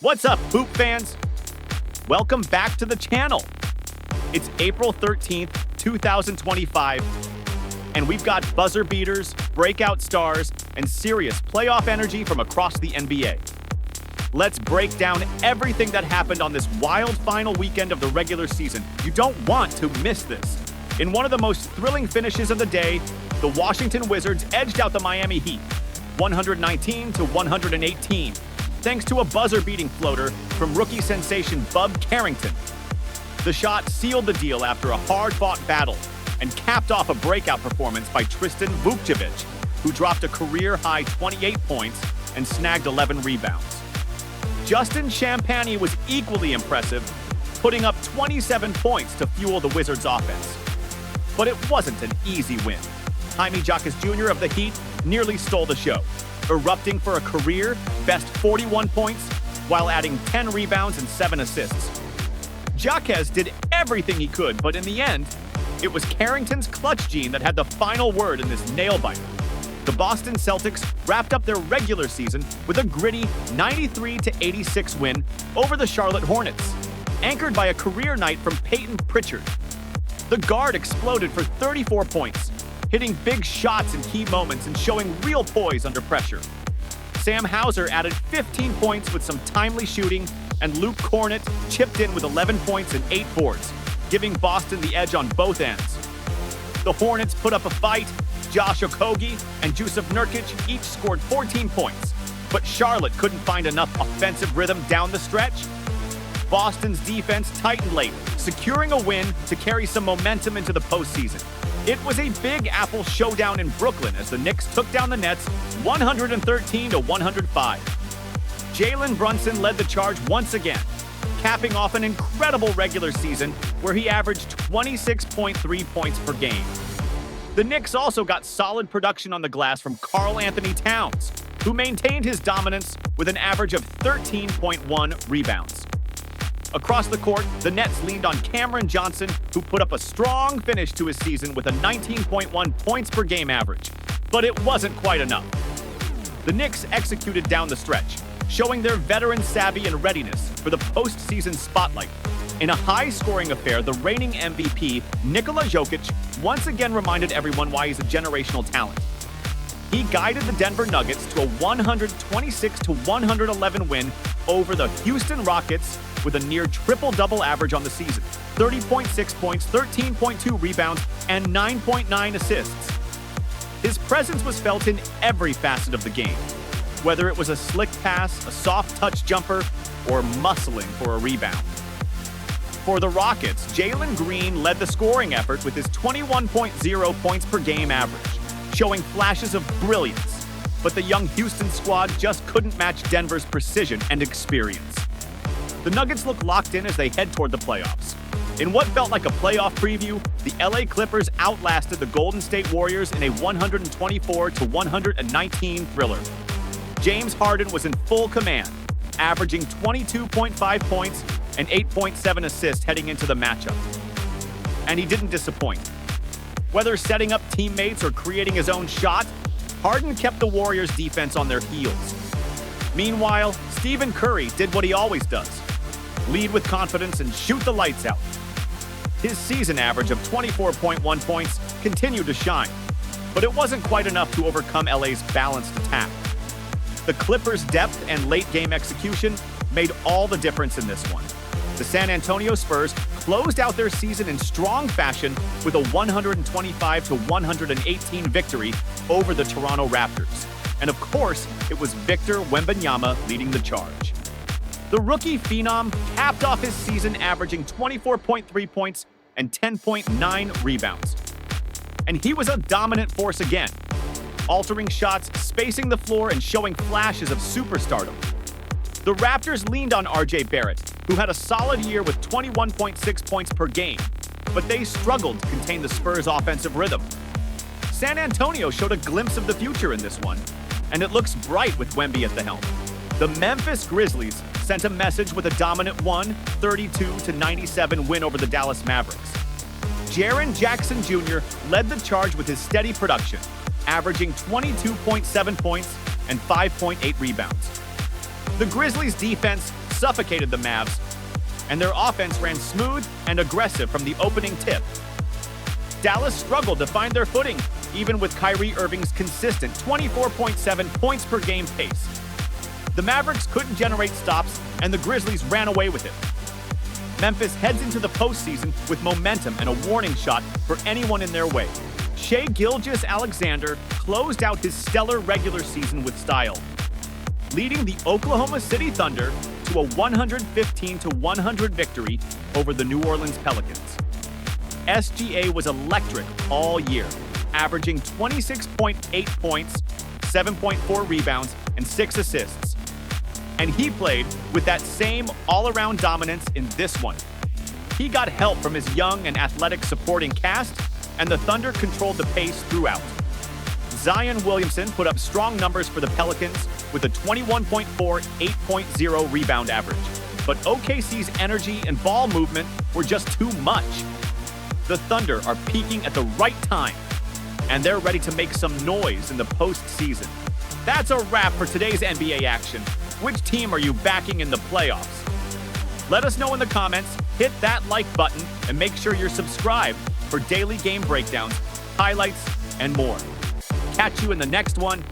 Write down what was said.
What's up, Hoop fans? Welcome back to the channel. It's April 13th, 2025, and we've got buzzer beaters, breakout stars, and serious playoff energy from across the NBA. Let's break down everything that happened on this wild final weekend of the regular season. You don't want to miss this. In one of the most thrilling finishes of the day, the Washington Wizards edged out the Miami Heat, 119 to 118. Thanks to a buzzer-beating floater from rookie sensation Bub Carrington. The shot sealed the deal after a hard-fought battle and capped off a breakout performance by Tristan Vukcevic, who dropped a career-high 28 points and snagged 11 rebounds. Justin Champagnie was equally impressive, putting up 27 points to fuel the Wizards' offense. But it wasn't an easy win. Nikola Jokić Jr. of the Heat nearly stole the show, erupting for a career-best 41 points while adding 10 rebounds and 7 assists. Jokić did everything he could, but in the end, it was Carrington's clutch gene that had the final word in this nail-biter. The Boston Celtics wrapped up their regular season with a gritty 93-86 win over the Charlotte Hornets, anchored by a career night from Peyton Pritchard. The guard exploded for 34 points, hitting big shots in key moments and showing real poise under pressure. Sam Hauser added 15 points with some timely shooting, and Luke Kornet chipped in with 11 points and 8 boards, giving Boston the edge on both ends. The Hornets put up a fight. Josh Okogie and Jusuf Nurkic each scored 14 points, but Charlotte couldn't find enough offensive rhythm down the stretch. Boston's defense tightened late, securing a win to carry some momentum into the postseason. It was a Big Apple showdown in Brooklyn as the Knicks took down the Nets 113-105. Jalen Brunson led the charge once again, capping off an incredible regular season where he averaged 26.3 points per game. The Knicks also got solid production on the glass from Karl Anthony Towns, who maintained his dominance with an average of 13.1 rebounds. Across the court, the Nets leaned on Cameron Johnson, who put up a strong finish to his season with a 19.1 points per game average. But it wasn't quite enough. The Knicks executed down the stretch, showing their veteran savvy and readiness for the postseason spotlight. In a high-scoring affair, the reigning MVP, Nikola Jokić, once again reminded everyone why he's a generational talent. He guided the Denver Nuggets to a 126-111 win over the Houston Rockets with a near triple-double average on the season, 30.6 points, 13.2 rebounds, and 9.9 assists. His presence was felt in every facet of the game, whether it was a slick pass, a soft touch jumper, or muscling for a rebound. For the Rockets, Jalen Green led the scoring effort with his 21.0 points per game average, showing flashes of brilliance. But the young Houston squad just couldn't match Denver's precision and experience. The Nuggets look locked in as they head toward the playoffs. In what felt like a playoff preview, the LA Clippers outlasted the Golden State Warriors in a 124-119 thriller. James Harden was in full command, averaging 22.5 points and 8.7 assists heading into the matchup. And he didn't disappoint. Whether setting up teammates or creating his own shot, Harden kept the Warriors' defense on their heels. Meanwhile, Stephen Curry did what he always does: lead with confidence and shoot the lights out. His season average of 24.1 points continued to shine, but it wasn't quite enough to overcome LA's balanced attack. The Clippers' depth and late-game execution made all the difference in this one. The San Antonio Spurs closed out their season in strong fashion with a 125-118 victory over the Toronto Raptors. And of course, it was Victor Wembanyama leading the charge. The rookie phenom capped off his season averaging 24.3 points and 10.9 rebounds. And he was a dominant force again, altering shots, spacing the floor, and showing flashes of superstardom. The Raptors leaned on RJ Barrett, who had a solid year with 21.6 points per game, but they struggled to contain the Spurs' offensive rhythm. San Antonio showed a glimpse of the future in this one, and it looks bright with Wemby at the helm. The Memphis Grizzlies sent a message with a dominant 132-97 win over the Dallas Mavericks. Jaren Jackson Jr. led the charge with his steady production, averaging 22.7 points and 5.8 rebounds. The Grizzlies' defense suffocated the Mavs, and their offense ran smooth and aggressive from the opening tip. Dallas struggled to find their footing, even with Kyrie Irving's consistent 24.7 points per game pace. The Mavericks couldn't generate stops, and the Grizzlies ran away with it. Memphis heads into the postseason with momentum and a warning shot for anyone in their way. Shai Gilgeous-Alexander closed out his stellar regular season with style, leading the Oklahoma City Thunder to a 115-100 victory over the New Orleans Pelicans. SGA was electric all year, averaging 26.8 points, 7.4 rebounds, and 6 assists. And he played with that same all-around dominance in this one. He got help from his young and athletic supporting cast, and the Thunder controlled the pace throughout. Zion Williamson put up strong numbers for the Pelicans with a 21.4, 8.0 rebound average. But OKC's energy and ball movement were just too much. The Thunder are peaking at the right time, and they're ready to make some noise in the postseason. That's a wrap for today's NBA action. Which team are you backing in the playoffs? Let us know in the comments, hit that like button, and make sure you're subscribed for daily game breakdowns, highlights, and more. Catch you in the next one.